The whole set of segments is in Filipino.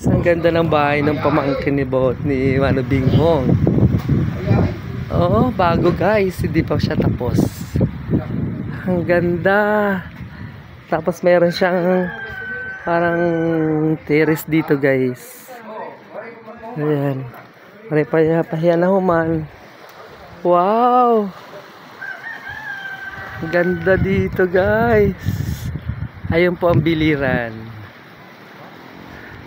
Ang ganda ng bahay ng pamangkin ni Mano Binghong. Oo, bago guys, hindi pa siya tapos. Ang ganda. Tapos meron siyang parang terrace dito guys. Ayan. Pahiya na human. Wow. Ang ganda dito guys. Ayun po ang biliran.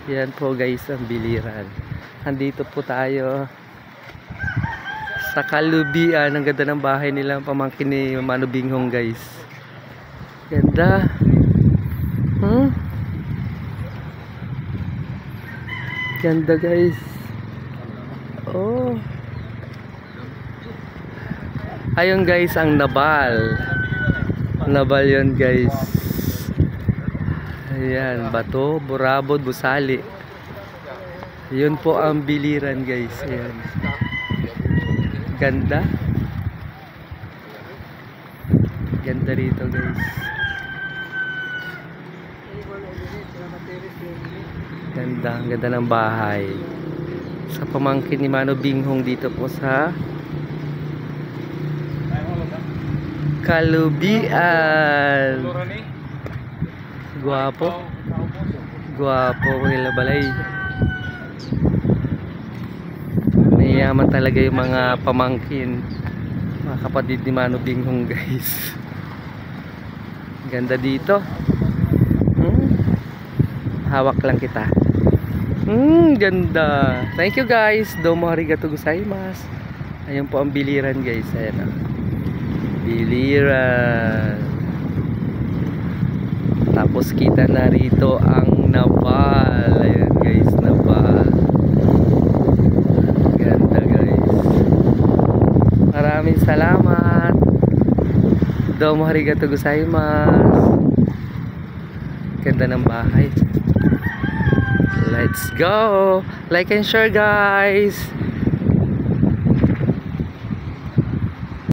Yan po guys ang biliran. Andito po tayo sa Kalubian. Ang ganda ng bahay nila, ang pamangkin ni Mano Binghong guys. Ganda. Ganda guys. Oh. Ayun guys ang Nabal. Nabal yun guys. Ayan, Bato, Burabod, Busali. Yun po ang biliran guys. Ayan. Ganda. Ganda rito guys. Ganda, ang ganda ng bahay. Sa pamangkin ni Mano Binghong dito po sa Kalubian. Guwapo. Guwapo nila balay. Mayaman talaga yung mga pamangkin, mga kapatid ni Mano Binghong guys. Ganda dito. Hawak lang kita. Ganda. Thank you guys. Domo arigatou gozaimasu. Ayun po ang biliran guys. Ayan o. Biliran. Tapos kita na rito ang Nabal. Ayan guys, Nabal. Ganda guys. Maraming salamat. Domo arigatou gozaimasu. Ganda ng bahay. Let's go. Like and share guys.